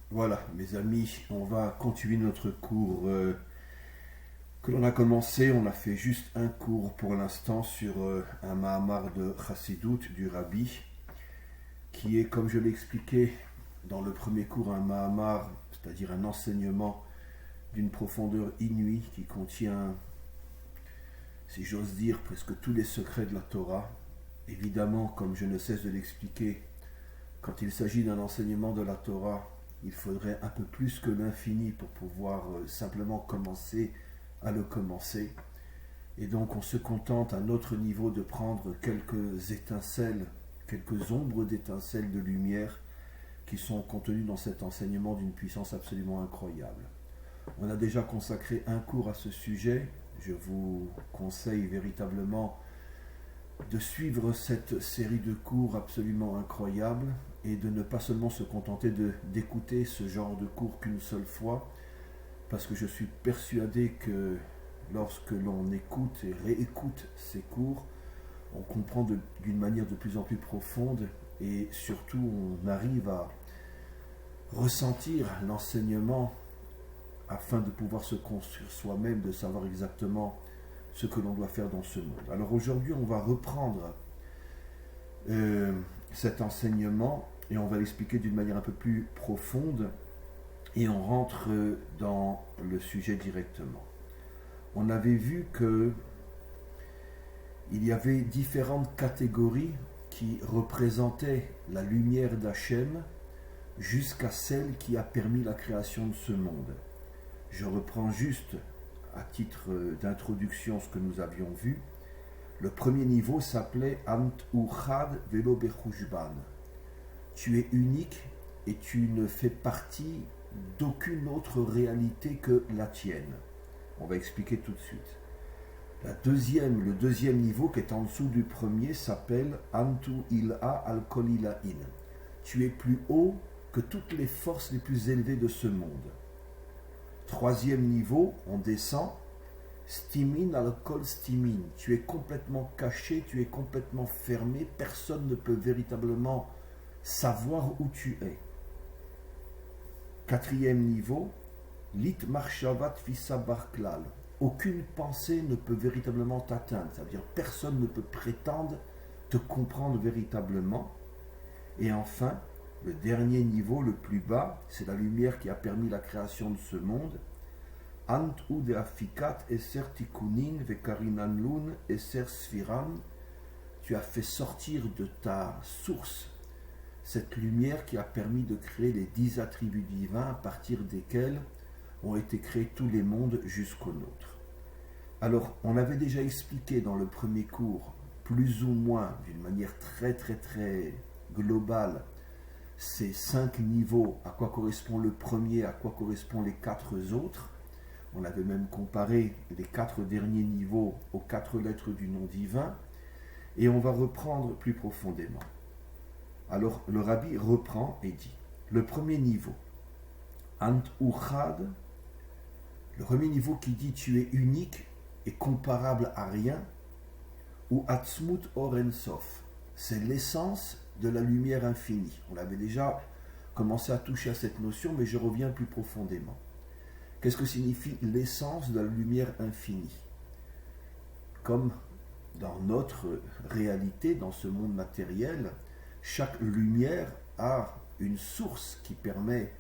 Voilà, mes amis, on va continuer notre cours que l'on a commencé. On a fait juste un cours pour l'instant sur un Mahamar de Chassidut du Rabbi, qui est, comme je l'ai expliqué dans le premier cours, un Mahamar, c'est-à-dire un enseignement d'une profondeur inouïe qui contient, si j'ose dire, presque tous les secrets de la Torah. Évidemment, comme je ne cesse de l'expliquer, quand il s'agit d'un enseignement de la Torah, il faudrait un peu plus que l'infini pour pouvoir simplement commencer à le commencer. Et donc on se contente à notre niveau de prendre quelques étincelles, quelques ombres d'étincelles de lumière qui sont contenues dans cet enseignement d'une puissance absolument incroyable. On a déjà consacré un cours à ce sujet. Je vous conseille véritablement de suivre cette série de cours absolument incroyable et de ne pas seulement se contenter d'écouter ce genre de cours qu'une seule fois, parce que je suis persuadé que lorsque l'on écoute et réécoute ces cours, on comprend d'une manière de plus en plus profonde et surtout on arrive à ressentir l'enseignement afin de pouvoir se construire soi-même, de savoir exactement ce que l'on doit faire dans ce monde. Alors aujourd'hui, on va reprendre euh, cet enseignement et on va l'expliquer d'une manière un peu plus profonde et on rentre dans le sujet directement. On avait vu que il y avait différentes catégories qui représentaient la lumière d'Hachem jusqu'à celle qui a permis la création de ce monde. Je reprends juste à titre d'introduction ce que nous avions vu. Le premier niveau s'appelait Ant Uchad Velo Bechushban. Tu es unique et tu ne fais partie d'aucune autre réalité que la tienne. On va expliquer tout de suite. Le deuxième niveau qui est en dessous du premier s'appelle Antu Il'a al Kolilain. Tu es plus haut que toutes les forces les plus élevées de ce monde. Troisième niveau, on descend. Stimin al kol stimin. Tu es complètement caché, tu es complètement fermé. Personne ne peut véritablement savoir où tu es. Quatrième niveau, lit marshavat fissa barklal. Aucune pensée ne peut véritablement t'atteindre. Ça veut dire personne ne peut prétendre te comprendre véritablement. Et enfin, le dernier niveau, le plus bas, c'est la lumière qui a permis la création de ce monde. Ant ou de afikat eser tikunin vekarinan lun eser sfiran. Tu as fait sortir de ta source cette lumière qui a permis de créer les 10 attributs divins à partir desquels ont été créés tous les mondes jusqu'au nôtre. Alors, on avait déjà expliqué dans le premier cours, plus ou moins, d'une manière très globale, ces 5 niveaux, à quoi correspond le premier, à quoi correspondent les 4 autres. On avait même comparé les 4 derniers niveaux aux 4 lettres du nom divin, et on va reprendre plus profondément. Alors, le rabbi reprend et dit, le premier niveau, Ant Uchad, le premier niveau qui dit tu es unique et comparable à rien, ou Atzmut Oren Sof, c'est l'essence de la lumière infinie. On avait déjà commencé à toucher à cette notion, mais je reviens plus profondément. Qu'est-ce que signifie l'essence de la lumière infinie? Comme dans notre réalité, dans ce monde matériel, chaque lumière a une source qui permet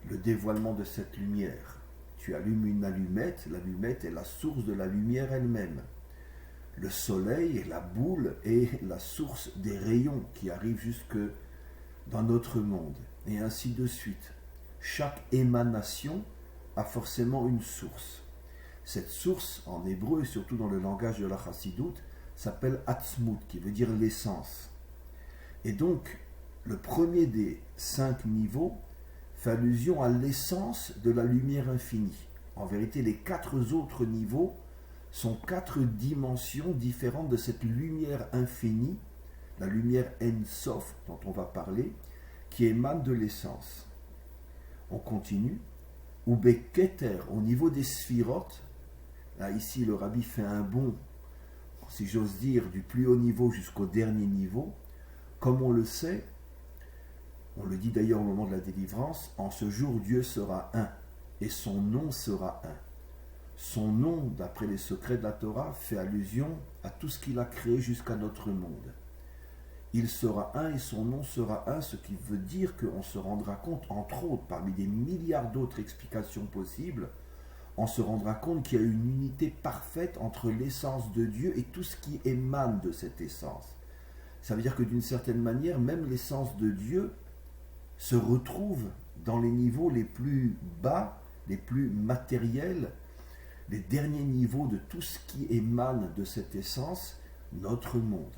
le dévoilement de cette lumière. Tu allumes une allumette, l'allumette est la source de la lumière elle-même. Le soleil, la boule, est la source des rayons qui arrivent jusque dans notre monde. Et ainsi de suite. Chaque émanation a forcément une source. Cette source, en hébreu et surtout dans le langage de la Chassidut, s'appelle Atzmut, qui veut dire l'essence. Et donc, le premier des 5 niveaux fait allusion à l'essence de la lumière infinie. En vérité, les 4 autres niveaux sont 4 dimensions différentes de cette lumière infinie, la lumière En Sof dont on va parler, qui émane de l'essence. On continue. Ubeketer, au niveau des sphirotes, là ici le rabbi fait un bond, si j'ose dire, du plus haut niveau jusqu'au dernier niveau. Comme on le sait, On le dit d'ailleurs au moment de la délivrance, en ce jour Dieu sera un, et son nom sera un. Son nom, d'après les secrets de la Torah, fait allusion à tout ce qu'il a créé jusqu'à notre monde. Il sera un et son nom sera un, ce qui veut dire qu'on se rendra compte, entre autres, parmi des milliards d'autres explications possibles, on se rendra compte qu'il y a une unité parfaite entre l'essence de Dieu et tout ce qui émane de cette essence. Ça veut dire que d'une certaine manière, même l'essence de Dieu se retrouve dans les niveaux les plus bas, les plus matériels, les derniers niveaux de tout ce qui émane de cette essence, notre monde.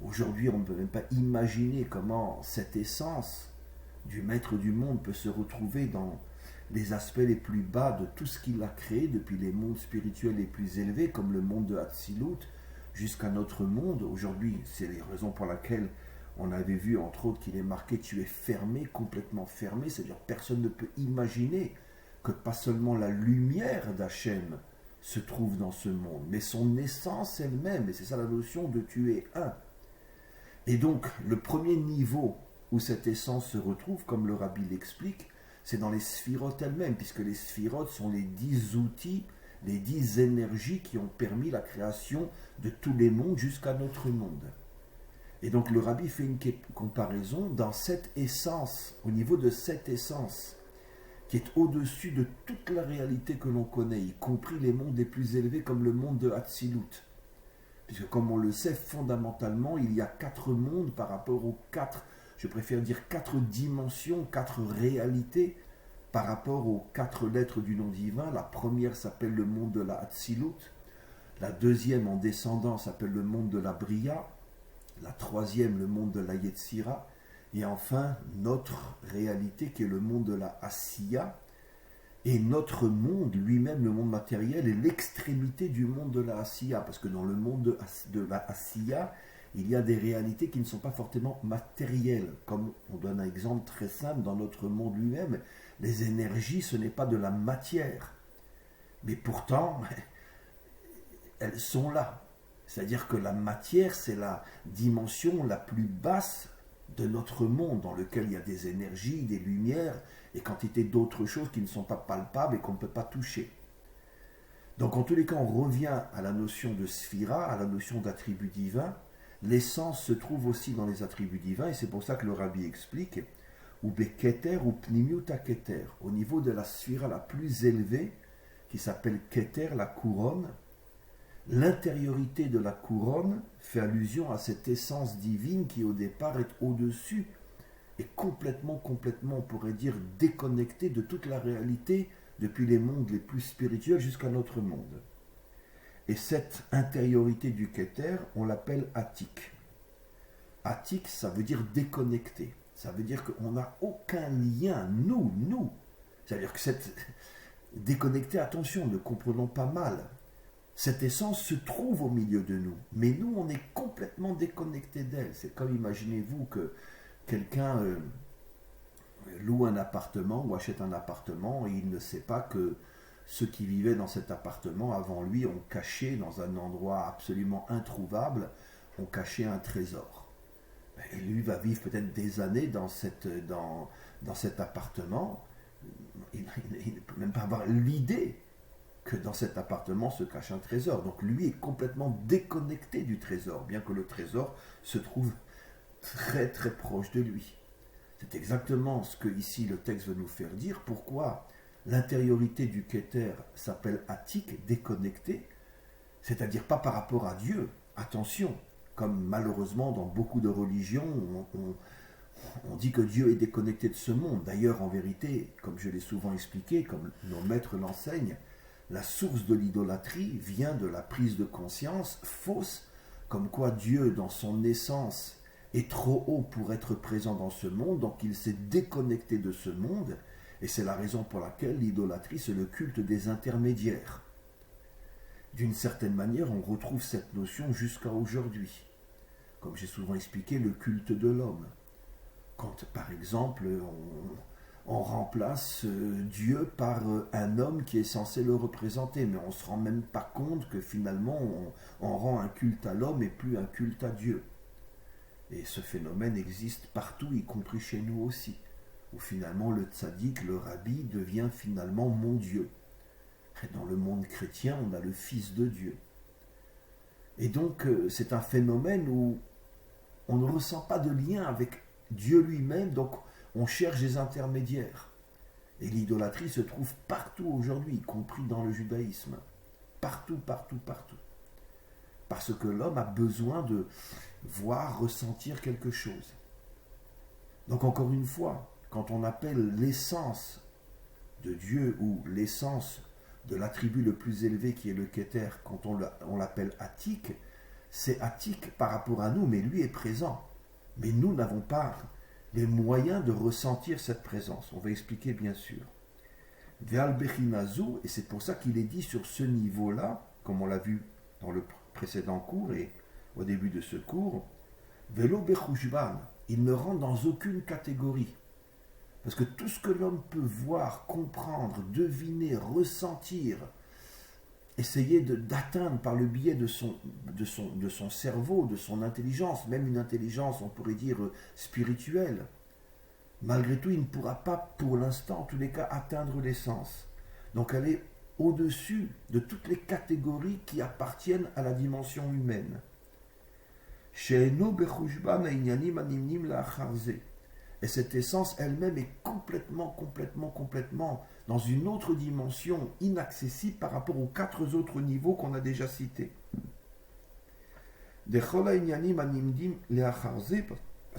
Aujourd'hui, on ne peut même pas imaginer comment cette essence du maître du monde peut se retrouver dans les aspects les plus bas de tout ce qu'il a créé, depuis les mondes spirituels les plus élevés, comme le monde de Hatzilut, jusqu'à notre monde. Aujourd'hui, c'est les raisons pour lesquelles on avait vu, entre autres, qu'il est marqué « tu es fermé, complètement fermé », c'est-à-dire personne ne peut imaginer que pas seulement la lumière d'Hachem se trouve dans ce monde, mais son essence elle-même, et c'est ça la notion de « tu es un ». Et donc, le premier niveau où cette essence se retrouve, comme le Rabbi l'explique, c'est dans les sphirotes elles-mêmes, puisque les sphirotes sont les 10 outils, les 10 énergies qui ont permis la création de tous les mondes jusqu'à notre monde. Et donc le Rabbi fait une comparaison dans cette essence, au niveau de cette essence, qui est au-dessus de toute la réalité que l'on connaît, y compris les mondes les plus élevés comme le monde de Hatzilut. Puisque comme on le sait, fondamentalement, il y a 4 mondes par rapport aux 4, je préfère dire 4 dimensions, 4 réalités par rapport aux 4 lettres du nom divin. La première s'appelle le monde de la Hatzilut, la deuxième en descendant s'appelle le monde de la Bria, la troisième le monde de la Yetzira, et enfin notre réalité qui est le monde de la Asiya, et notre monde lui-même, le monde matériel, est l'extrémité du monde de la Asiya, parce que dans le monde de la Asiya, il y a des réalités qui ne sont pas forcément matérielles, comme on donne un exemple très simple dans notre monde lui-même, les énergies ce n'est pas de la matière, mais pourtant elles sont là. C'est-à-dire que la matière, c'est la dimension la plus basse de notre monde, dans lequel il y a des énergies, des lumières, et quantité d'autres choses qui ne sont pas palpables et qu'on ne peut pas toucher. Donc en tous les cas, on revient à la notion de sphira, à la notion d'attribut divin. L'essence se trouve aussi dans les attributs divins, et c'est pour ça que le Rabbi explique, ou beketer ou pnimiuta keter, au niveau de la sphira la plus élevée, qui s'appelle keter, la couronne. L'intériorité de la couronne fait allusion à cette essence divine qui au départ est au-dessus et complètement, on pourrait dire, déconnectée de toute la réalité depuis les mondes les plus spirituels jusqu'à notre monde. Et cette intériorité du Keter, on l'appelle Atik. Atik, ça veut dire déconnecté. Ça veut dire qu'on n'a aucun lien, nous. C'est-à-dire que cette déconnecté, attention, ne comprenons pas mal. Cette essence se trouve au milieu de nous, mais nous, on est complètement déconnectés d'elle. C'est comme, imaginez-vous que quelqu'un loue un appartement ou achète un appartement et il ne sait pas que ceux qui vivaient dans cet appartement avant lui ont caché dans un endroit absolument introuvable, ont caché un trésor. Et lui va vivre peut-être des années dans cet appartement, il ne peut même pas avoir l'idée que dans cet appartement se cache un trésor. Donc lui est complètement déconnecté du trésor, bien que le trésor se trouve très très proche de lui. C'est exactement ce que ici le texte veut nous faire dire. Pourquoi l'intériorité du Keter s'appelle Atik, déconnecté, c'est-à-dire pas par rapport à Dieu. Attention, comme malheureusement dans beaucoup de religions, on dit que Dieu est déconnecté de ce monde. D'ailleurs, en vérité, comme je l'ai souvent expliqué, comme nos maîtres l'enseignent, la source de l'idolâtrie vient de la prise de conscience fausse, comme quoi Dieu, dans son essence, est trop haut pour être présent dans ce monde, donc il s'est déconnecté de ce monde, et c'est la raison pour laquelle l'idolâtrie, c'est le culte des intermédiaires. D'une certaine manière, on retrouve cette notion jusqu'à aujourd'hui. Comme j'ai souvent expliqué, le culte de l'homme. Quand, par exemple, on remplace Dieu par un homme qui est censé le représenter, mais on ne se rend même pas compte que finalement on rend un culte à l'homme et plus un culte à Dieu. Et ce phénomène existe partout, y compris chez nous aussi, où finalement le tzaddik, le rabbi, devient finalement mon Dieu. Et dans le monde chrétien, on a le Fils de Dieu. Et donc, c'est un phénomène où on ne ressent pas de lien avec Dieu lui-même, donc on cherche des intermédiaires. Et l'idolâtrie se trouve partout aujourd'hui, y compris dans le judaïsme. Partout, partout, partout. Parce que l'homme a besoin de voir, ressentir quelque chose. Donc encore une fois, quand on appelle l'essence de Dieu ou l'essence de l'attribut le plus élevé qui est le Keter, quand on l'appelle Atik, c'est Atik par rapport à nous, mais lui est présent. Mais nous n'avons pas les moyens de ressentir cette présence. On va expliquer bien sûr. Ve'al bechinazu, et c'est pour ça qu'il est dit sur ce niveau-là, comme on l'a vu dans le précédent cours et au début de ce cours, Velo bechushban, il ne rentre dans aucune catégorie. Parce que tout ce que l'homme peut voir, comprendre, deviner, ressentir, essayer d'atteindre par le biais de son cerveau, de son intelligence, même une intelligence, on pourrait dire, spirituelle, malgré tout, il ne pourra pas, pour l'instant, en tous les cas, atteindre l'essence. Donc elle est au-dessus de toutes les catégories qui appartiennent à la dimension humaine. Et cette essence elle-même est complètement dans une autre dimension inaccessible par rapport aux 4 autres niveaux qu'on a déjà cités. Parce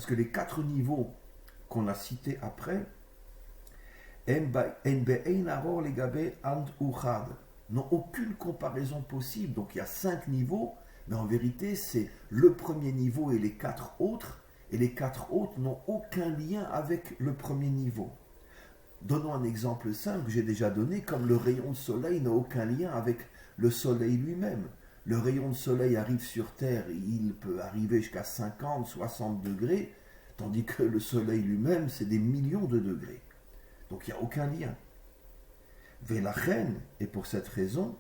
que les 4 niveaux qu'on a cités après n'ont aucune comparaison possible. Donc il y a 5 niveaux, mais en vérité c'est le premier niveau et les 4 autres, et les 4 autres n'ont aucun lien avec le premier niveau. Donnons un exemple simple que j'ai déjà donné, comme le rayon de soleil n'a aucun lien avec le soleil lui-même. Le rayon de soleil arrive sur Terre, il peut arriver jusqu'à 50, 60 degrés, tandis que le soleil lui-même, c'est des millions de degrés. Donc il n'y a aucun lien. Velachen, et pour cette raison,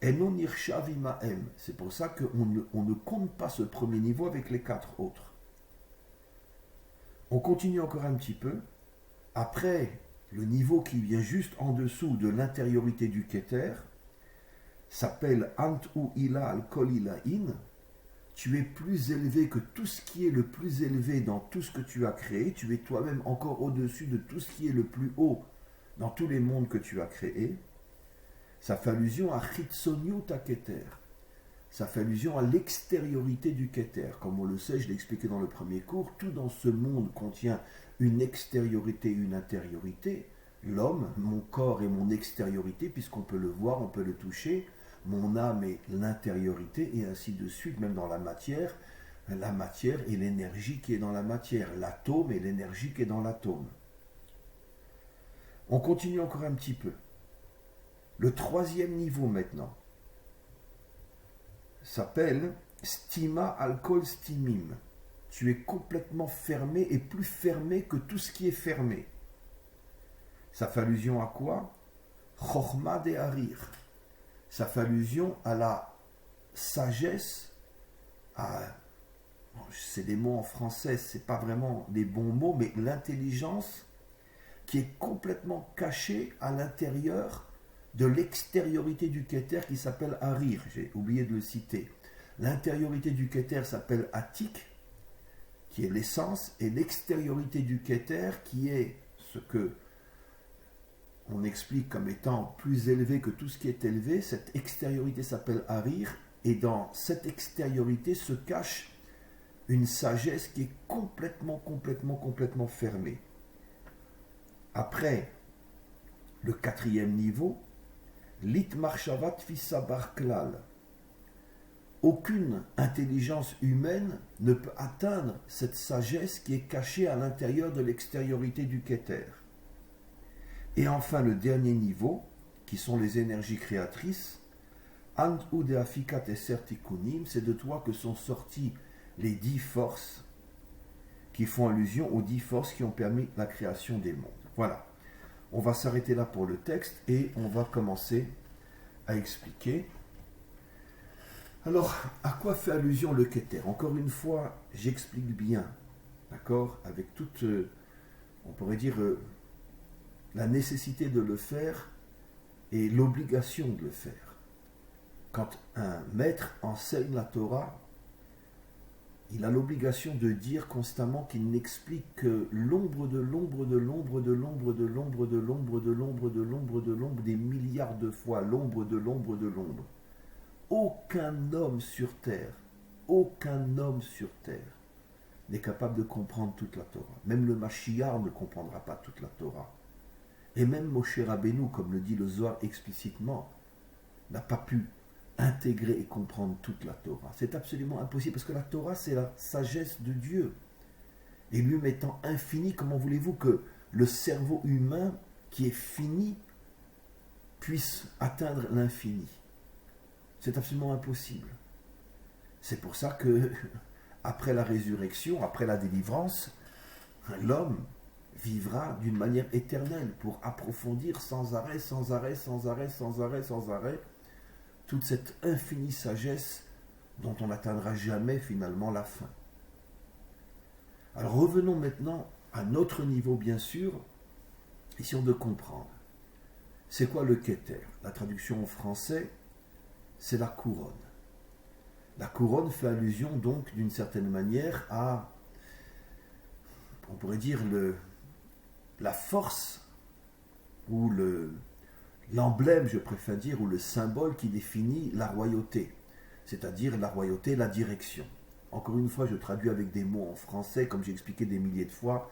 Eno Nirshav Imahem. C'est pour ça qu'on ne compte pas ce premier niveau avec les 4 autres. On continue encore un petit peu. Après, le niveau qui vient juste en dessous de l'intériorité du Keter s'appelle Antu Ila al Kol Ilahin. Tu es plus élevé que tout ce qui est le plus élevé dans tout ce que tu as créé. Tu es toi-même encore au-dessus de tout ce qui est le plus haut dans tous les mondes que tu as créés. Ça fait allusion à Chitzoniut Keter. Ça fait allusion à l'extériorité du Keter. Comme on le sait, je l'ai expliqué dans le premier cours, tout dans ce monde contient une extériorité et une intériorité. L'homme, mon corps est mon extériorité, puisqu'on peut le voir, on peut le toucher. Mon âme est l'intériorité, et ainsi de suite, même dans la matière et l'énergie qui est dans la matière, l'atome et l'énergie qui est dans l'atome. On continue encore un petit peu. Le 3e niveau maintenant s'appelle Stima Alkol Stimim. Tu es complètement fermé et plus fermé que tout ce qui est fermé. Ça fait allusion à quoi? Chochma de Harir. Ça fait allusion à la sagesse, c'est des mots en français, c'est pas vraiment des bons mots, mais l'intelligence qui est complètement cachée à l'intérieur de l'extériorité du Keter qui s'appelle Harir. J'ai oublié de le citer. L'intériorité du Keter s'appelle Atik, qui est l'essence, et l'extériorité du Keter qui est ce que on explique comme étant plus élevé que tout ce qui est élevé. Cette extériorité s'appelle Harir, et dans cette extériorité se cache une sagesse qui est complètement fermée. Après le 4e niveau, Lit Marshavat Fissa Barklal. Aucune intelligence humaine ne peut atteindre cette sagesse qui est cachée à l'intérieur de l'extériorité du Keter. Et enfin, le dernier niveau, qui sont les énergies créatrices, Ant Udeafikat et Sertikunim, c'est de toi que sont sorties les 10 forces qui font allusion aux 10 forces qui ont permis la création des mondes. Voilà. On va s'arrêter là pour le texte et on va commencer à expliquer. Alors, à quoi fait allusion le Keter? Encore une fois, j'explique bien, d'accord, avec toute, on pourrait dire, la nécessité de le faire et l'obligation de le faire. Quand un maître enseigne la Torah, il a l'obligation de dire constamment qu'il n'explique que l'ombre de l'ombre de l'ombre de l'ombre de l'ombre de l'ombre de l'ombre de l'ombre de l'ombre des milliards de fois l'ombre de l'ombre de l'ombre. Aucun homme sur terre n'est capable de comprendre toute la Torah. Même le Mashiach ne comprendra pas toute la Torah. Et même Moshe Rabbeinu, comme le dit le Zohar explicitement, n'a pas pu intégrer et comprendre toute la Torah. C'est absolument impossible parce que la Torah, c'est la sagesse de Dieu. Et lui-même étant infini, comment voulez-vous que le cerveau humain qui est fini puisse atteindre l'infini? C'est absolument impossible. C'est pour ça que, après la résurrection, après la délivrance, l'homme vivra d'une manière éternelle pour approfondir sans arrêt, sans arrêt, sans arrêt, sans arrêt, sans arrêt, toute cette infinie sagesse dont on n'atteindra jamais finalement la fin. Alors revenons maintenant à notre niveau, bien sûr, essayons de comprendre. C'est quoi le Keter? La traduction en français, c'est la couronne. La couronne fait allusion donc d'une certaine manière à, on pourrait dire, la force ou l'emblème, je préfère dire, ou le symbole qui définit la royauté, c'est-à-dire la royauté, la direction. Encore une fois, je traduis avec des mots en français, comme j'ai expliqué des milliers de fois,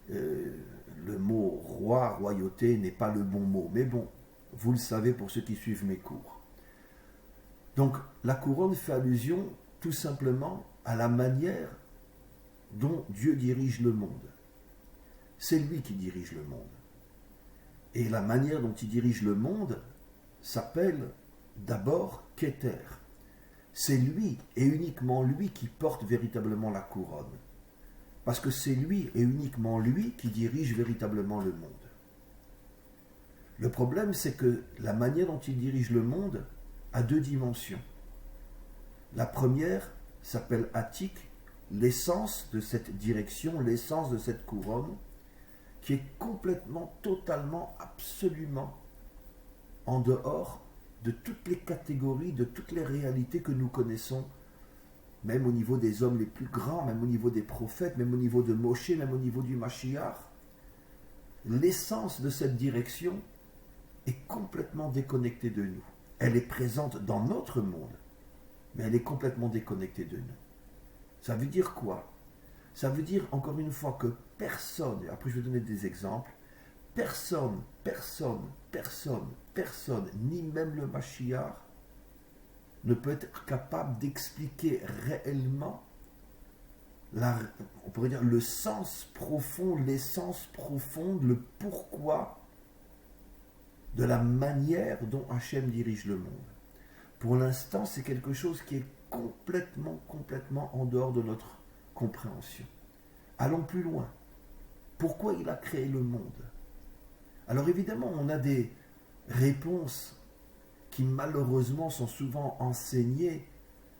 le mot roi, royauté n'est pas le bon mot, mais bon, vous le savez pour ceux qui suivent mes cours. Donc, la couronne fait allusion tout simplement à la manière dont Dieu dirige le monde. C'est lui qui dirige le monde. Et la manière dont il dirige le monde s'appelle d'abord Keter. C'est lui et uniquement lui qui porte véritablement la couronne. Parce que c'est lui et uniquement lui qui dirige véritablement le monde. Le problème, c'est que la manière dont il dirige le monde a deux dimensions. La première s'appelle Atik, l'essence de cette direction, l'essence de cette couronne, qui est complètement, totalement, absolument en dehors de toutes les catégories, de toutes les réalités que nous connaissons, même au niveau des hommes les plus grands, même au niveau des prophètes, même au niveau de Moshe, même au niveau du Mashiach. L'essence de cette direction est complètement déconnectée de nous. Elle est présente dans notre monde, mais elle est complètement déconnectée de nous. Ça veut dire quoi? Ça veut dire, encore une fois, que personne, et après je vais donner des exemples, personne, ni même le Mashiach, ne peut être capable d'expliquer réellement, on pourrait dire, le sens profond, l'essence profonde, le pourquoi de la manière dont Hachem dirige le monde. Pour l'instant, c'est quelque chose qui est complètement en dehors de notre compréhension. Allons plus loin. Pourquoi il a créé le monde? Alors évidemment, on a des réponses qui malheureusement sont souvent enseignées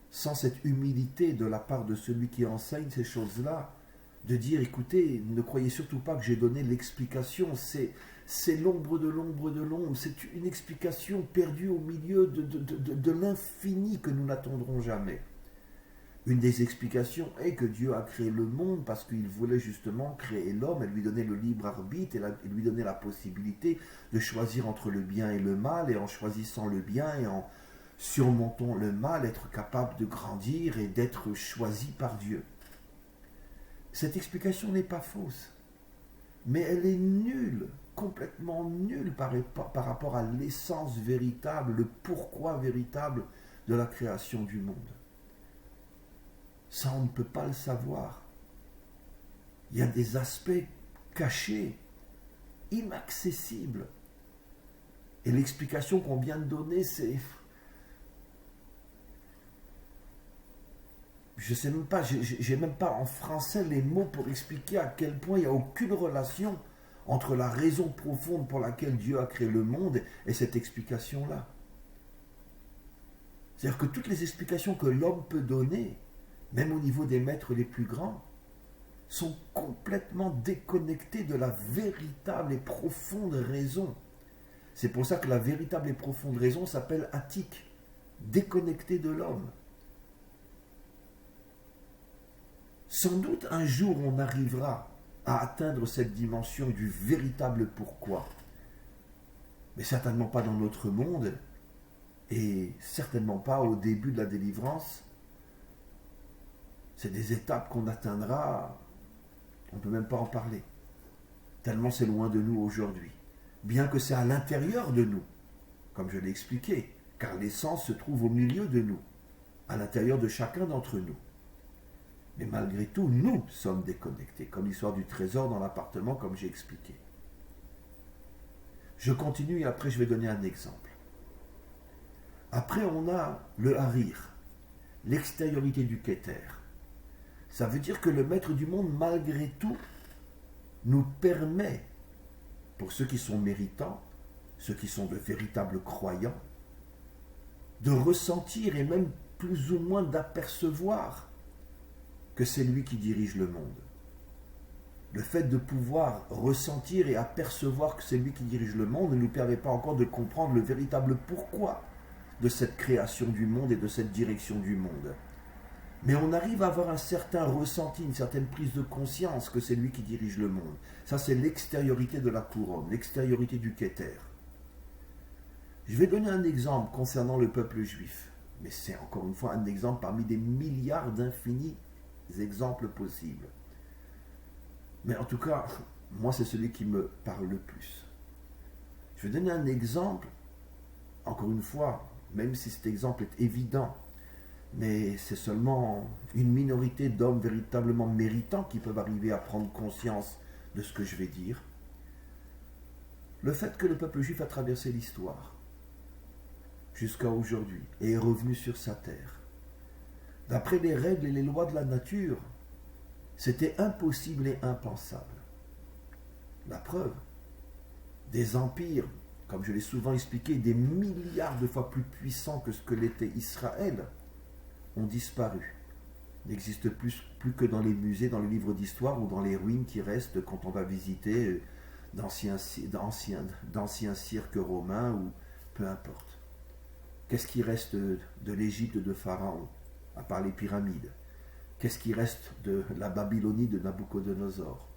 sans cette humilité de la part de celui qui enseigne ces choses-là, de dire, écoutez, ne croyez surtout pas que j'ai donné l'explication, c'est l'ombre de l'ombre de l'ombre, c'est une explication perdue au milieu de l'infini que nous n'attendrons jamais. Une des explications est que Dieu a créé le monde parce qu'il voulait justement créer l'homme et lui donner le libre arbitre et lui donner la possibilité de choisir entre le bien et le mal, et en choisissant le bien et en surmontant le mal, être capable de grandir et d'être choisi par Dieu. Cette explication n'est pas fausse, mais elle est nulle, complètement nulle par rapport à l'essence véritable, le pourquoi véritable de la création du monde. Ça, on ne peut pas le savoir. Il y a des aspects cachés, inaccessibles. Et l'explication qu'on vient de donner, c'est... Je ne sais même pas, j'ai même pas en français les mots pour expliquer à quel point il n'y a aucune relation entre la raison profonde pour laquelle Dieu a créé le monde et cette explication-là. C'est-à-dire que toutes les explications que l'homme peut donner, même au niveau des maîtres les plus grands, sont complètement déconnectées de la véritable et profonde raison. C'est pour ça que la véritable et profonde raison s'appelle attique, déconnectée de l'homme. Sans doute un jour on arrivera à atteindre cette dimension du véritable pourquoi, mais certainement pas dans notre monde, et certainement pas au début de la délivrance. C'est des étapes qu'on atteindra, on ne peut même pas en parler, tellement c'est loin de nous aujourd'hui, bien que c'est à l'intérieur de nous, comme je l'ai expliqué, car l'essence se trouve au milieu de nous, à l'intérieur de chacun d'entre nous. Mais malgré tout, nous sommes déconnectés, comme l'histoire du trésor dans l'appartement, comme j'ai expliqué. Je continue et après je vais donner un exemple. Après, on a le harir, l'extériorité du Keter. Ça veut dire que le maître du monde, malgré tout, nous permet, pour ceux qui sont méritants, ceux qui sont de véritables croyants, de ressentir et même plus ou moins d'apercevoir que c'est lui qui dirige le monde. Le fait de pouvoir ressentir et apercevoir que c'est lui qui dirige le monde ne nous permet pas encore de comprendre le véritable pourquoi de cette création du monde et de cette direction du monde. Mais on arrive à avoir un certain ressenti, une certaine prise de conscience que c'est lui qui dirige le monde. Ça, c'est l'extériorité de la couronne, l'extériorité du Keter. Je vais donner un exemple concernant le peuple juif. Mais c'est encore une fois un exemple parmi des milliards d'infinis exemples possibles. Mais en tout cas, moi, c'est celui qui me parle le plus. Je vais donner un exemple, encore une fois, même si cet exemple est évident, mais c'est seulement une minorité d'hommes véritablement méritants qui peuvent arriver à prendre conscience de ce que je vais dire. Le fait que le peuple juif a traversé l'histoire jusqu'à aujourd'hui et est revenu sur sa terre, d'après les règles et les lois de la nature, c'était impossible et impensable. La preuve, des empires, comme je l'ai souvent expliqué, des milliards de fois plus puissants que ce que l'était Israël, ont disparu. N'existent plus que dans les musées, dans les livres d'histoire ou dans les ruines qui restent quand on va visiter d'anciens cirques romains ou peu importe. Qu'est-ce qui reste de l'Égypte de Pharaon, à part les pyramides? Qu'est-ce qui reste de la Babylonie de Nabucodonosor?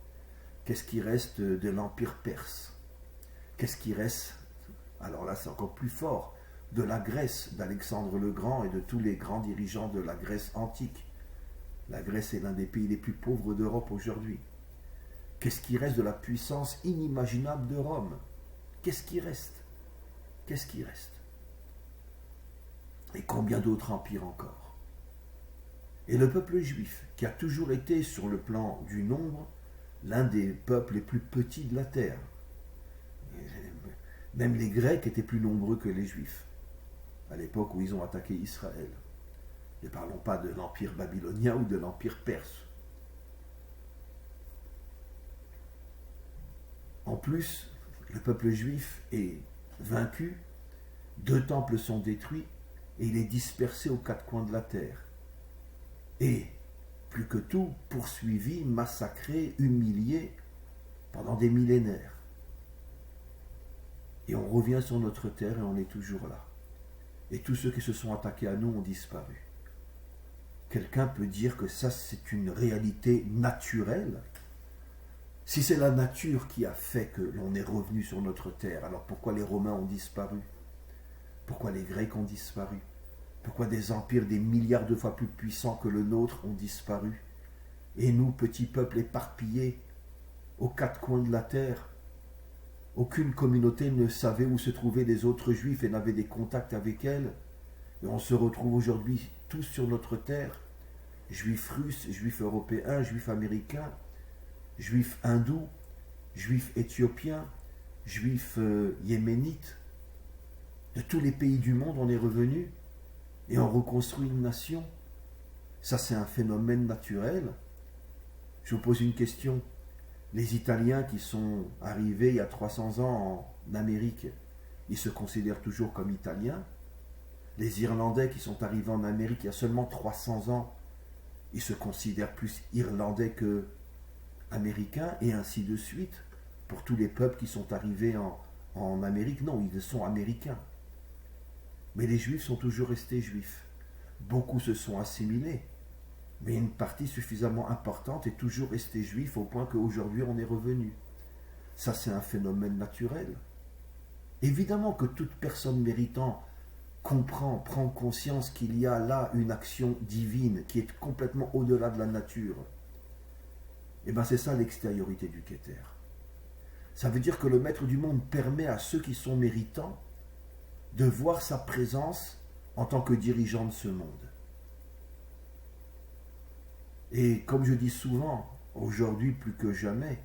Qu'est-ce qui reste de l'Empire perse? Qu'est-ce qui reste, alors là c'est encore plus fort, de la Grèce, d'Alexandre le Grand et de tous les grands dirigeants de la Grèce antique? La Grèce est l'un des pays les plus pauvres d'Europe aujourd'hui. Qu'est-ce qui reste de la puissance inimaginable de Rome? Qu'est-ce qui reste? Qu'est-ce qui reste? Et combien d'autres empires encore? Et le peuple juif, qui a toujours été sur le plan du nombre, l'un des peuples les plus petits de la terre. Même les Grecs étaient plus nombreux que les Juifs, à l'époque où ils ont attaqué Israël. Ne parlons pas de l'Empire babylonien ou de l'Empire perse. En plus, le peuple juif est vaincu, 2 temples sont détruits et il est dispersé aux 4 coins de la terre. Et, plus que tout, poursuivi, massacré, humilié pendant des millénaires. Et on revient sur notre terre et on est toujours là. Et tous ceux qui se sont attaqués à nous ont disparu. Quelqu'un peut dire que ça c'est une réalité naturelle? Si c'est la nature qui a fait que l'on est revenu sur notre terre, alors pourquoi les Romains ont disparu? Pourquoi les Grecs ont disparu? Pourquoi des empires des milliards de fois plus puissants que le nôtre ont disparu? Et nous, petits peuples éparpillés aux 4 coins de la terre, aucune communauté ne savait où se trouvaient les autres juifs et n'avait des contacts avec elles. Et on se retrouve aujourd'hui tous sur notre terre, juifs russes, juifs européens, juifs américains, juifs hindous, juifs éthiopiens, juifs yéménites. De tous les pays du monde, on est revenu et on reconstruit une nation. Ça, c'est un phénomène naturel. Je vous pose une question. Les Italiens qui sont arrivés il y a 300 ans en Amérique, ils se considèrent toujours comme Italiens? Les Irlandais qui sont arrivés en Amérique il y a seulement 300 ans, ils se considèrent plus Irlandais que Américains, et ainsi de suite. Pour tous les peuples qui sont arrivés en Amérique, non, ils sont Américains. Mais les Juifs sont toujours restés Juifs. Beaucoup se sont assimilés, mais une partie suffisamment importante est toujours restée juive au point qu'aujourd'hui on est revenu. Ça, c'est un phénomène naturel. Évidemment que toute personne méritant comprend, prend conscience qu'il y a là une action divine qui est complètement au-delà de la nature. Et bien c'est ça l'extériorité du Keter. Ça veut dire que le Maître du monde permet à ceux qui sont méritants de voir sa présence en tant que dirigeant de ce monde. Et comme je dis souvent, aujourd'hui plus que jamais,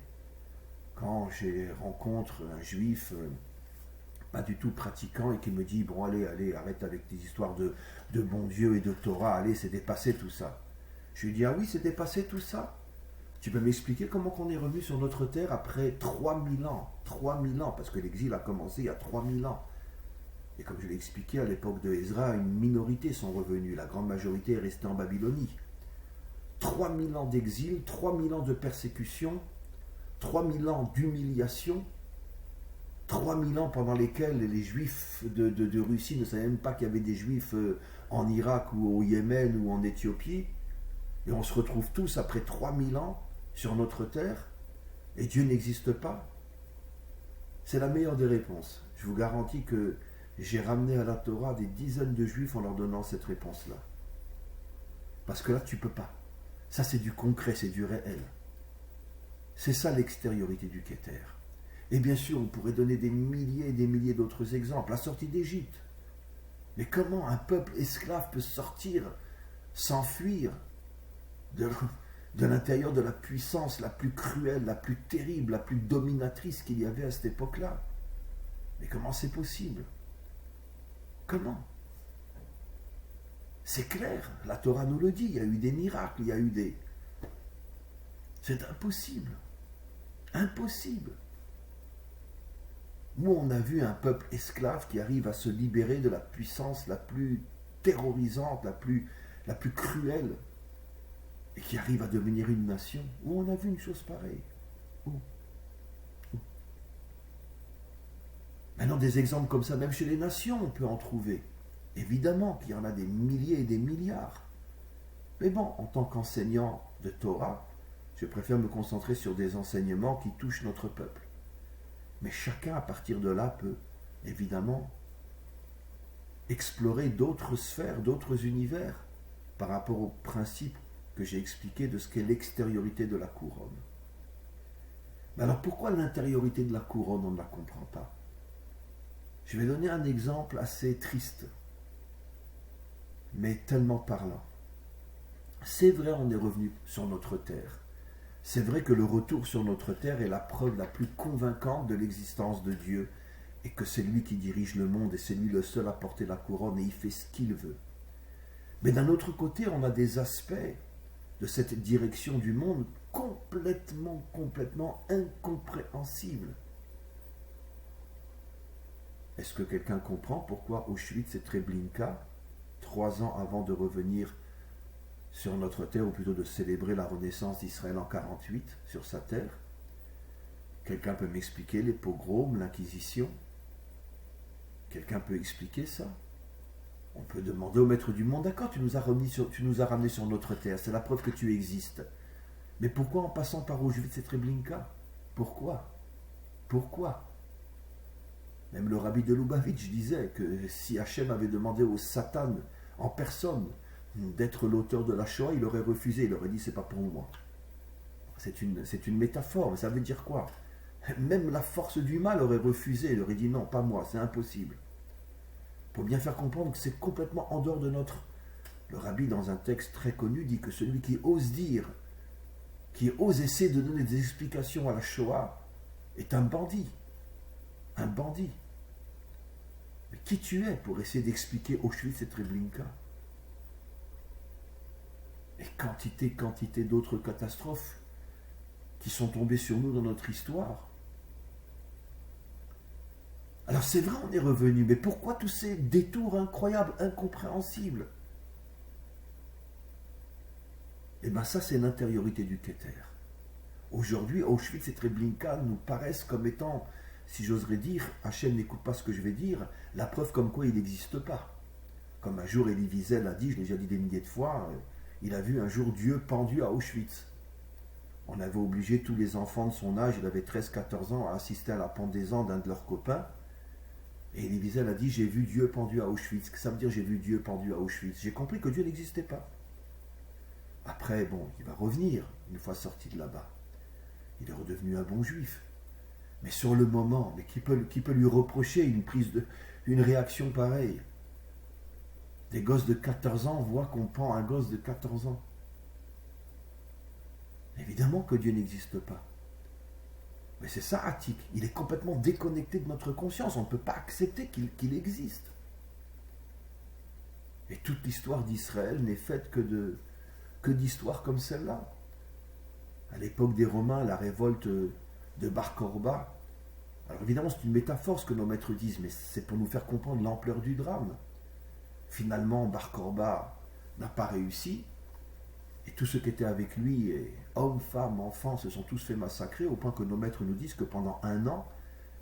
quand je rencontre un juif pas du tout pratiquant et qui me dit « Bon, allez, arrête avec tes histoires de bon Dieu et de Torah, allez, c'est dépassé tout ça. » Je lui dis « Ah oui, c'est dépassé tout ça? Tu peux m'expliquer comment on est revenu sur notre terre après 3000 ans 3000 ans, parce que l'exil a commencé il y a 3000 ans. Et comme je l'ai expliqué, à l'époque de Ezra, une minorité sont revenus, la grande majorité est restée en Babylonie. 3000 ans d'exil, 3000 ans de persécution, 3000 ans d'humiliation, 3000 ans pendant lesquels les Juifs de Russie ne savaient même pas qu'il y avait des Juifs en Irak ou au Yémen ou en Éthiopie. Et on se retrouve tous après 3000 ans sur notre terre et Dieu n'existe pas. C'est la meilleure des réponses. Je vous garantis que j'ai ramené à la Torah des dizaines de Juifs en leur donnant cette réponse-là. Parce que là, tu ne peux pas. Ça, c'est du concret, c'est du réel. C'est ça l'extériorité du Keter. Et bien sûr, on pourrait donner des milliers et des milliers d'autres exemples. La sortie d'Égypte. Mais comment un peuple esclave peut sortir, s'enfuir de l'intérieur de la puissance la plus cruelle, la plus terrible, la plus dominatrice qu'il y avait à cette époque-là? Mais comment c'est possible? Comment? C'est clair, la Torah nous le dit, il y a eu des miracles, il y a eu des... C'est impossible. Impossible. Nous, on a vu un peuple esclave qui arrive à se libérer de la puissance la plus terrorisante, la plus cruelle, et qui arrive à devenir une nation. Où on a vu une chose pareille? Où? Maintenant, des exemples comme ça, même chez les nations, on peut en trouver. Évidemment qu'il y en a des milliers et des milliards. Mais bon, en tant qu'enseignant de Torah, je préfère me concentrer sur des enseignements qui touchent notre peuple. Mais chacun, à partir de là, peut, évidemment, explorer d'autres sphères, d'autres univers, par rapport au principe que j'ai expliqué de ce qu'est l'extériorité de la couronne. Mais alors, pourquoi l'intériorité de la couronne, on ne la comprend pas? Je vais donner un exemple assez triste, mais tellement parlant. C'est vrai, on est revenu sur notre terre. C'est vrai que le retour sur notre terre est la preuve la plus convaincante de l'existence de Dieu et que c'est lui qui dirige le monde et c'est lui le seul à porter la couronne et il fait ce qu'il veut. Mais d'un autre côté, on a des aspects de cette direction du monde complètement incompréhensibles. Est-ce que quelqu'un comprend pourquoi Auschwitz et Treblinka, 3 ans avant de revenir sur notre terre, ou plutôt de célébrer la renaissance d'Israël en 48 sur sa terre? Quelqu'un peut m'expliquer les pogroms, l'Inquisition? Quelqu'un peut expliquer ça? On peut demander au Maître du monde, d'accord, tu nous as ramenés sur notre terre, c'est la preuve que tu existes. Mais pourquoi en passant par Auschwitz et Treblinka? Pourquoi? Même le rabbi de Lubavitch disait que si Hachem avait demandé au Satan en personne d'être l'auteur de la Shoah, il aurait refusé, il aurait dit c'est pas pour moi. C'est une métaphore, mais ça veut dire quoi? Même la force du mal aurait refusé, il aurait dit non, pas moi, c'est impossible. Pour bien faire comprendre que c'est complètement en dehors de notre... Le rabbi, dans un texte très connu, dit que celui qui ose dire, qui ose essayer de donner des explications à la Shoah, est un bandit. Un bandit. Mais qui tu es pour essayer d'expliquer Auschwitz et Treblinka? Et quantité d'autres catastrophes qui sont tombées sur nous dans notre histoire. Alors c'est vrai, on est revenu, mais pourquoi tous ces détours incroyables, incompréhensibles? Eh bien ça, c'est l'intériorité du Keter. Aujourd'hui, Auschwitz et Treblinka nous paraissent comme étant, si j'oserais dire, Hachem n'écoute pas ce que je vais dire, la preuve comme quoi il n'existe pas. Comme un jour Elie Wiesel a dit, je l'ai déjà dit des milliers de fois, il a vu un jour Dieu pendu à Auschwitz. On avait obligé tous les enfants de son âge, il avait 13-14 ans, à assister à la pendaison d'un de leurs copains. Et Elie Wiesel a dit, j'ai vu Dieu pendu à Auschwitz. Que ça veut dire j'ai vu Dieu pendu à Auschwitz? J'ai compris que Dieu n'existait pas. Après, bon, il va revenir une fois sorti de là-bas. Il est redevenu un bon juif. Mais sur le moment, mais qui peut lui reprocher une réaction pareille? Des gosses de 14 ans voient qu'on pend un gosse de 14 ans. Évidemment que Dieu n'existe pas. Mais c'est ça, Attic. Il est complètement déconnecté de notre conscience. On ne peut pas accepter qu'il existe. Et toute l'histoire d'Israël n'est faite que d'histoires comme celle-là. À l'époque des Romains, la révolte de Bar Korba. Alors évidemment, c'est une métaphore ce que nos maîtres disent, mais c'est pour nous faire comprendre l'ampleur du drame. Finalement, Bar Korba n'a pas réussi, et tous ceux qui étaient avec lui, hommes, femmes, enfants, se sont tous fait massacrer, au point que nos maîtres nous disent que pendant 1 an,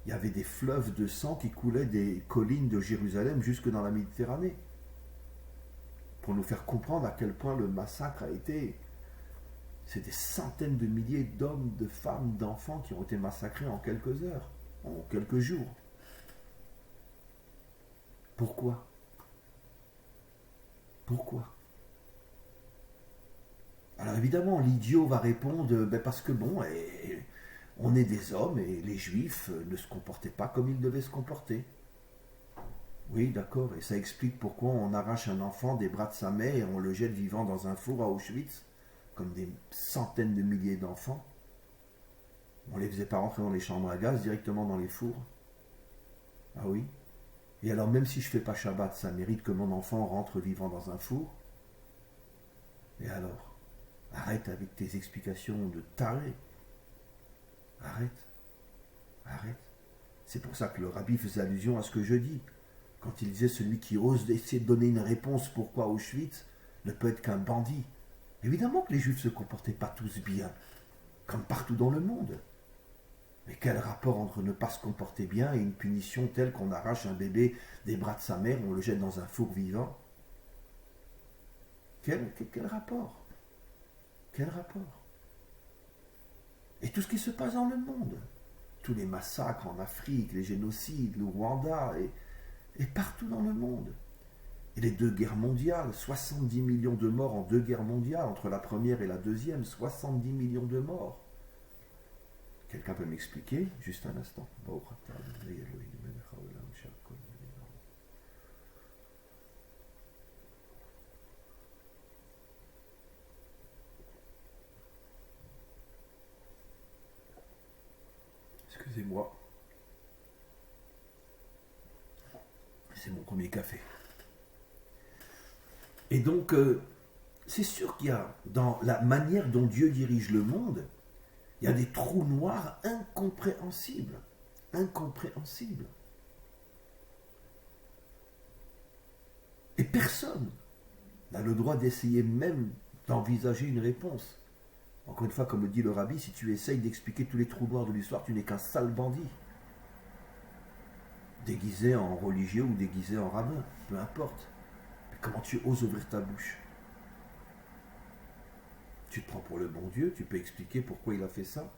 il y avait des fleuves de sang qui coulaient des collines de Jérusalem jusque dans la Méditerranée. Pour nous faire comprendre à quel point le massacre a été. C'est des centaines de milliers d'hommes, de femmes, d'enfants qui ont été massacrés en quelques heures, en quelques jours. Pourquoi? Pourquoi? Alors évidemment, l'idiot va répondre, parce que bon, on est des hommes et les juifs ne se comportaient pas comme ils devaient se comporter. Oui, d'accord, et ça explique pourquoi on arrache un enfant des bras de sa mère et on le jette vivant dans un four à Auschwitz, comme des centaines de milliers d'enfants. On ne les faisait pas rentrer dans les chambres à gaz, directement dans les fours. Ah oui? Et alors même si je ne fais pas Shabbat, ça mérite que mon enfant rentre vivant dans un four? Et alors? Arrête avec tes explications de taré. Arrête. Arrête. C'est pour ça que le rabbi faisait allusion à ce que je dis. Quand il disait celui qui ose essayer de donner une réponse pourquoi Auschwitz ne peut être qu'un bandit. Évidemment que les juifs ne se comportaient pas tous bien, comme partout dans le monde. Mais quel rapport entre ne pas se comporter bien et une punition telle qu'on arrache un bébé des bras de sa mère, on le jette dans un four vivant? Quel rapport? Quel rapport? Et tout ce qui se passe dans le monde, tous les massacres en Afrique, les génocides, le Rwanda, et partout dans le monde. Et les 2 guerres mondiales, 70 millions de morts en 2 guerres mondiales, entre la première et la deuxième, 70 millions de morts. Quelqu'un peut m'expliquer? Juste un instant. Excusez-moi. C'est mon premier café. Et donc, c'est sûr qu'il y a, dans la manière dont Dieu dirige le monde, il y a des trous noirs incompréhensibles. Incompréhensibles. Et personne n'a le droit d'essayer même d'envisager une réponse. Encore une fois, comme le dit le rabbi, si tu essayes d'expliquer tous les trous noirs de l'histoire, tu n'es qu'un sale bandit. Déguisé en religieux ou déguisé en rabbin, peu importe. Mais comment tu oses ouvrir ta bouche? Tu te prends pour le bon Dieu, tu peux expliquer pourquoi il a fait ça?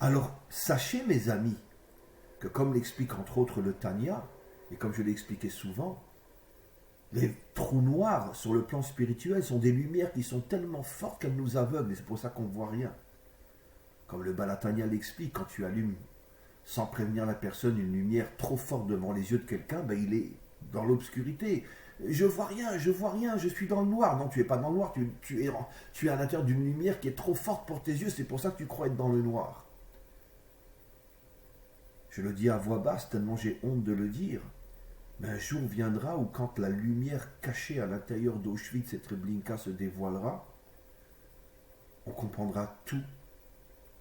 Alors, sachez mes amis, que comme l'explique entre autres le Tanya, et comme je l'ai expliqué souvent, les trous noirs sur le plan spirituel sont des lumières qui sont tellement fortes qu'elles nous aveuglent, et c'est pour ça qu'on ne voit rien. Comme le Balatanya l'explique, quand tu allumes sans prévenir la personne une lumière trop forte devant les yeux de quelqu'un, il est dans l'obscurité. Je vois rien, je suis dans le noir. Non, tu n'es pas dans le noir, tu es à l'intérieur d'une lumière qui est trop forte pour tes yeux, c'est pour ça que tu crois être dans le noir. Je le dis à voix basse, tellement j'ai honte de le dire. Mais un jour viendra où quand la lumière cachée à l'intérieur d'Auschwitz et Treblinka se dévoilera, on comprendra tout,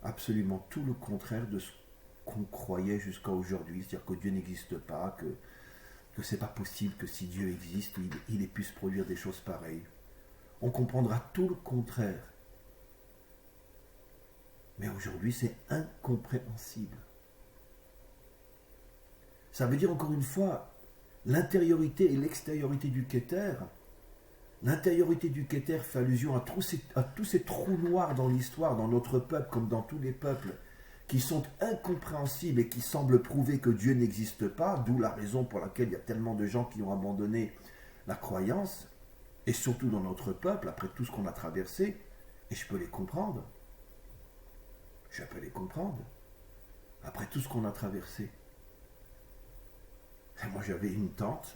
absolument tout le contraire de ce qu'on croyait jusqu'à aujourd'hui, c'est-à-dire que Dieu n'existe pas, que c'est pas possible que si Dieu existe, il puisse produire des choses pareilles. On comprendra tout le contraire. Mais aujourd'hui, c'est incompréhensible. Ça veut dire encore une fois, l'intériorité et l'extériorité du Kéter. L'intériorité du Kéter fait allusion à tous ces trous noirs dans l'histoire, dans notre peuple comme dans tous les peuples, qui sont incompréhensibles et qui semblent prouver que Dieu n'existe pas, d'où la raison pour laquelle il y a tellement de gens qui ont abandonné la croyance, et surtout dans notre peuple, après tout ce qu'on a traversé, et je peux les comprendre. Je peux les comprendre, après tout ce qu'on a traversé. Et moi j'avais une tante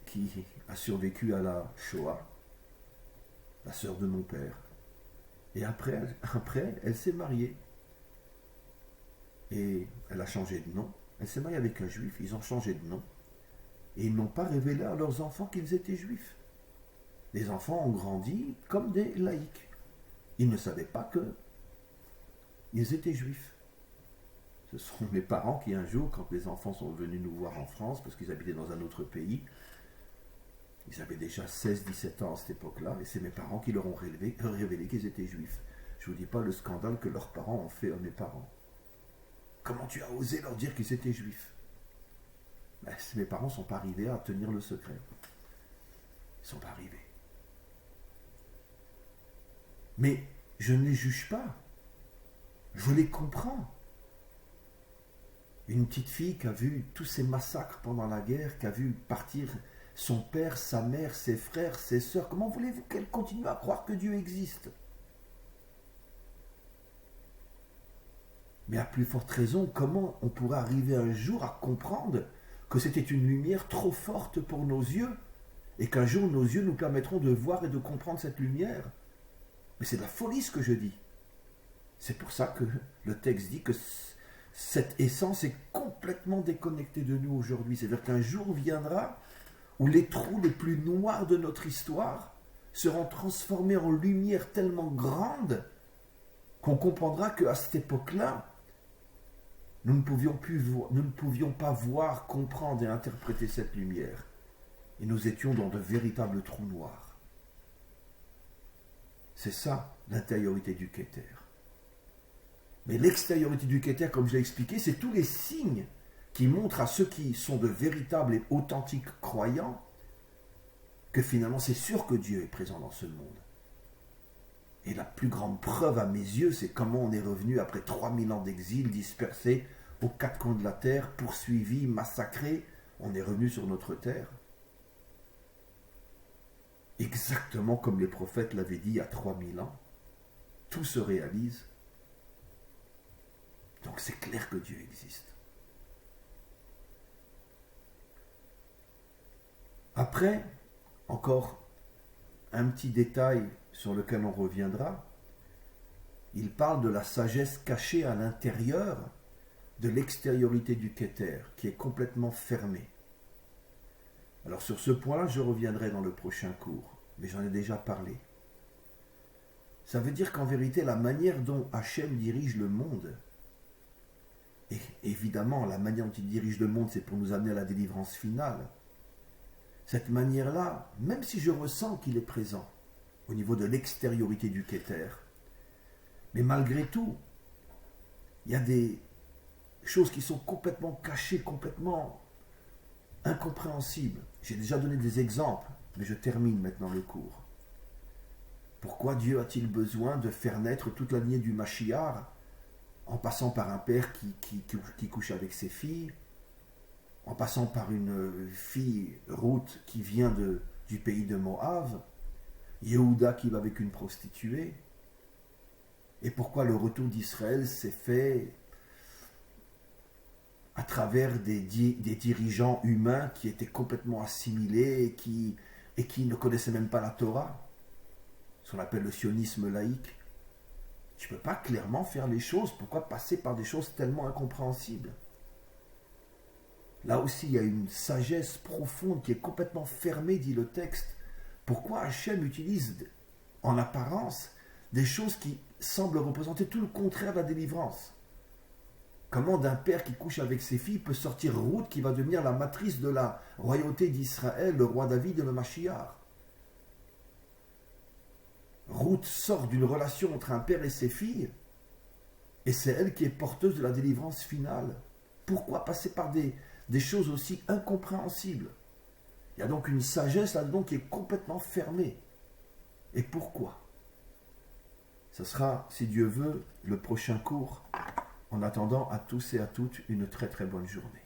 qui a survécu à la Shoah, la sœur de mon père. Et après elle s'est mariée. Et elle a changé de nom. Elle s'est mariée avec un juif, ils ont changé de nom. Et ils n'ont pas révélé à leurs enfants qu'ils étaient juifs. Les enfants ont grandi comme des laïcs. Ils ne savaient pas qu'ils étaient juifs. Ce sont mes parents qui un jour, quand les enfants sont venus nous voir en France, parce qu'ils habitaient dans un autre pays, ils avaient déjà 16-17 ans à cette époque-là, et c'est mes parents qui leur ont révélé qu'ils étaient juifs. Je ne vous dis pas le scandale que leurs parents ont fait à mes parents. Comment tu as osé leur dire qu'ils étaient juifs? Ben, mes parents ne sont pas arrivés à tenir le secret. Ils ne sont pas arrivés. Mais je ne les juge pas. Je les comprends. Une petite fille qui a vu tous ces massacres pendant la guerre, qui a vu partir son père, sa mère, ses frères, ses sœurs, comment voulez-vous qu'elle continue à croire que Dieu existe? Mais à plus forte raison, comment on pourrait arriver un jour à comprendre que c'était une lumière trop forte pour nos yeux et qu'un jour nos yeux nous permettront de voir et de comprendre cette lumière? Mais c'est de la folie ce que je dis. C'est pour ça que le texte dit que cette essence est complètement déconnectée de nous aujourd'hui. C'est-à-dire qu'un jour viendra où les trous les plus noirs de notre histoire seront transformés en lumière tellement grande qu'on comprendra qu'à cette époque-là, nous ne pouvions pas voir, comprendre et interpréter cette lumière. Et nous étions dans de véritables trous noirs. C'est ça, l'intériorité du Kéter. Mais l'extériorité du Kéter, comme je l'ai expliqué, c'est tous les signes qui montrent à ceux qui sont de véritables et authentiques croyants que finalement c'est sûr que Dieu est présent dans ce monde. Et la plus grande preuve à mes yeux, c'est comment on est revenu après 3000 ans d'exil, dispersés aux quatre coins de la terre, poursuivis, massacrés. On est revenu sur notre terre. Exactement comme les prophètes l'avaient dit il y a 3000 ans. Tout se réalise. Donc c'est clair que Dieu existe. Après, encore un petit détail sur lequel on reviendra, il parle de la sagesse cachée à l'intérieur de l'extériorité du Kéter, qui est complètement fermée. Alors sur ce point-là, je reviendrai dans le prochain cours, mais j'en ai déjà parlé. Ça veut dire qu'en vérité, la manière dont Hachem dirige le monde, et évidemment, la manière dont il dirige le monde, c'est pour nous amener à la délivrance finale. Cette manière-là, même si je ressens qu'il est présent au niveau de l'extériorité du Kéter, mais malgré tout, il y a des choses qui sont complètement cachées, complètement incompréhensibles. J'ai déjà donné des exemples, mais je termine maintenant le cours. Pourquoi Dieu a-t-il besoin de faire naître toute la lignée du Mashiach en passant par un père qui couche avec ses filles, en passant par une fille, Ruth, qui vient du pays de Moab, Yehuda qui va avec une prostituée? Et pourquoi le retour d'Israël s'est fait à travers des dirigeants humains qui étaient complètement assimilés et qui ne connaissaient même pas la Torah, ce qu'on appelle le sionisme laïque? Tu ne peux pas clairement faire les choses. Pourquoi passer par des choses tellement incompréhensibles? Là aussi, il y a une sagesse profonde qui est complètement fermée, dit le texte. Pourquoi Hachem utilise en apparence des choses qui semblent représenter tout le contraire de la délivrance? Comment d'un père qui couche avec ses filles peut sortir Ruth qui va devenir la matrice de la royauté d'Israël, le roi David et le Mashiach? Ruth sort d'une relation entre un père et ses filles, et c'est elle qui est porteuse de la délivrance finale. Pourquoi passer par des choses aussi incompréhensibles? Il y a donc une sagesse là-dedans qui est complètement fermée. Et pourquoi? Ce sera, si Dieu veut, le prochain cours. En attendant, à tous et à toutes, une très très bonne journée.